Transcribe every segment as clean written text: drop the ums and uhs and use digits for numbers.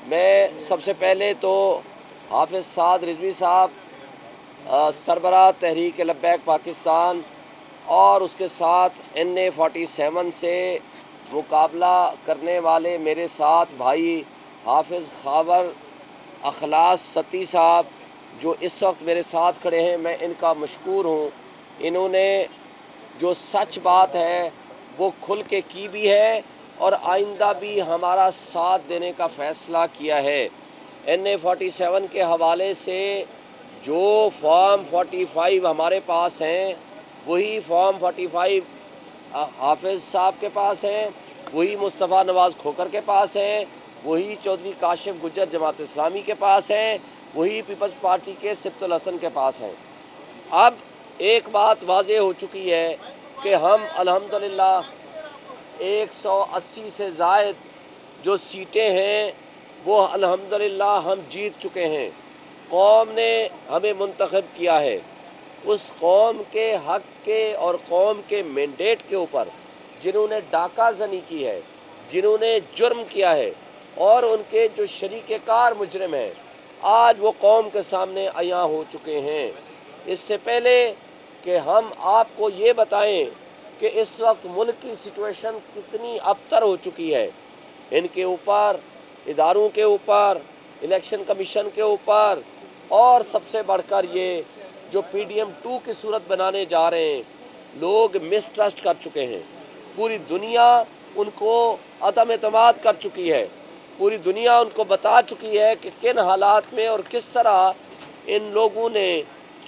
میں سب سے پہلے تو حافظ سعد رضوی صاحب سربراہ تحریک لبیک پاکستان اور اس کے ساتھ NA47 سے مقابلہ کرنے والے میرے ساتھ بھائی حافظ خاور اخلاص ستی صاحب جو اس وقت میرے ساتھ کھڑے ہیں، میں ان کا مشکور ہوں۔ انہوں نے جو سچ بات ہے وہ کھل کے کی بھی ہے اور آئندہ بھی ہمارا ساتھ دینے کا فیصلہ کیا ہے۔ NA47 کے حوالے سے جو فارم 45 ہمارے پاس ہیں وہی فارم 45 حافظ صاحب کے پاس ہیں، وہی مصطفیٰ نواز کھوکر کے پاس ہیں، وہی چودھری کاشف گجر جماعت اسلامی کے پاس ہیں، وہی پیپلز پارٹی کے سبت الحسن کے پاس ہیں۔ اب ایک بات واضح ہو چکی ہے کہ ہم الحمدللہ 180 سے زائد جو سیٹیں ہیں وہ الحمدللہ ہم جیت چکے ہیں۔ قوم نے ہمیں منتخب کیا ہے، اس قوم کے حق کے اور قوم کے مینڈیٹ کے اوپر جنہوں نے ڈاکہ زنی کی ہے، جنہوں نے جرم کیا ہے اور ان کے جو شریک کار مجرم ہیں، آج وہ قوم کے سامنے عیاں ہو چکے ہیں۔ اس سے پہلے کہ ہم آپ کو یہ بتائیں کہ اس وقت ملک کی سچویشن کتنی ابتر ہو چکی ہے، ان کے اوپر، اداروں کے اوپر، الیکشن کمیشن کے اوپر، اور سب سے بڑھ کر یہ جو PDM 2 کی صورت بنانے جا رہے ہیں، لوگ مسٹرسٹ کر چکے ہیں۔ پوری دنیا ان کو عدم اعتماد کر چکی ہے، پوری دنیا ان کو بتا چکی ہے کہ کن حالات میں اور کس طرح ان لوگوں نے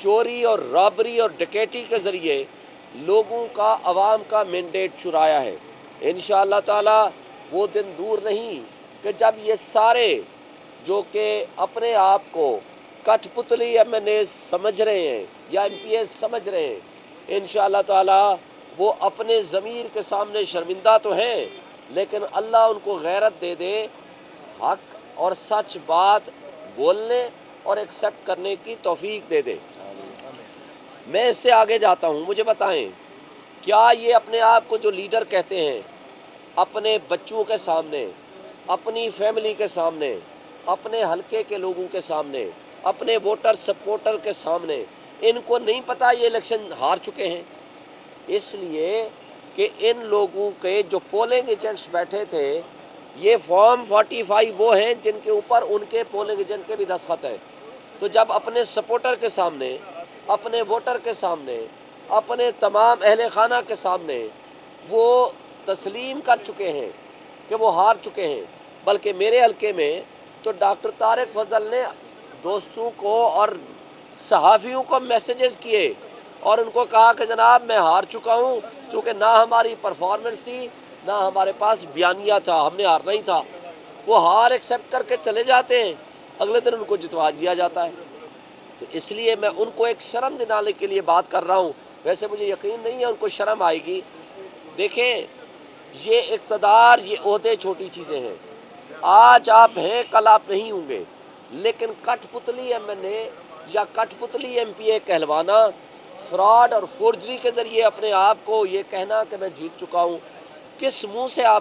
چوری اور رابری اور ڈکیٹی کے ذریعے لوگوں کا، عوام کا مینڈیٹ چرایا ہے۔ انشاءاللہ تعالی وہ دن دور نہیں کہ جب یہ سارے جو کہ اپنے آپ کو کٹ پتلی MNA سمجھ رہے ہیں یا MPA سمجھ رہے ہیں، انشاءاللہ تعالی وہ اپنے ضمیر کے سامنے شرمندہ تو ہیں، لیکن اللہ ان کو غیرت دے دے، حق اور سچ بات بولنے اور ایکسیپٹ کرنے کی توفیق دے دے۔ میں اس سے آگے جاتا ہوں، مجھے بتائیں کیا یہ اپنے آپ کو جو لیڈر کہتے ہیں، اپنے بچوں کے سامنے، اپنی فیملی کے سامنے، اپنے حلقے کے لوگوں کے سامنے، اپنے ووٹر سپورٹر کے سامنے، ان کو نہیں پتا یہ الیکشن ہار چکے ہیں؟ اس لیے کہ ان لوگوں کے جو پولنگ ایجنٹس بیٹھے تھے، یہ فارم 45 وہ ہیں جن کے اوپر ان کے پولنگ ایجنٹ کے بھی دستخط ہیں۔ تو جب اپنے سپورٹر کے سامنے، اپنے ووٹر کے سامنے، اپنے تمام اہل خانہ کے سامنے وہ تسلیم کر چکے ہیں کہ وہ ہار چکے ہیں، بلکہ میرے حلقے میں تو ڈاکٹر طارق فضل نے دوستوں کو اور صحافیوں کو میسیجز کیے اور ان کو کہا کہ جناب میں ہار چکا ہوں، کیونکہ نہ ہماری پرفارمنس تھی، نہ ہمارے پاس بیانیہ تھا، ہم نے ہارنا ہی تھا۔ وہ ہار ایکسیپٹ کر کے چلے جاتے ہیں، اگلے دن ان کو جتوا دیا جاتا ہے۔ تو اس لیے میں ان کو ایک شرم دلانے کے لیے بات کر رہا ہوں، ویسے مجھے یقین نہیں ہے ان کو شرم آئے گی۔ دیکھیں، یہ اقتدار، یہ عہدے چھوٹی چیزیں ہیں، آج آپ ہیں کل آپ نہیں ہوں گے، لیکن کٹ پتلی MNA یا کٹ پتلی MPA کہلوانا، فراڈ اور فورجری کے ذریعے اپنے آپ کو یہ کہنا کہ میں جیت چکا ہوں، کس منہ سے آپ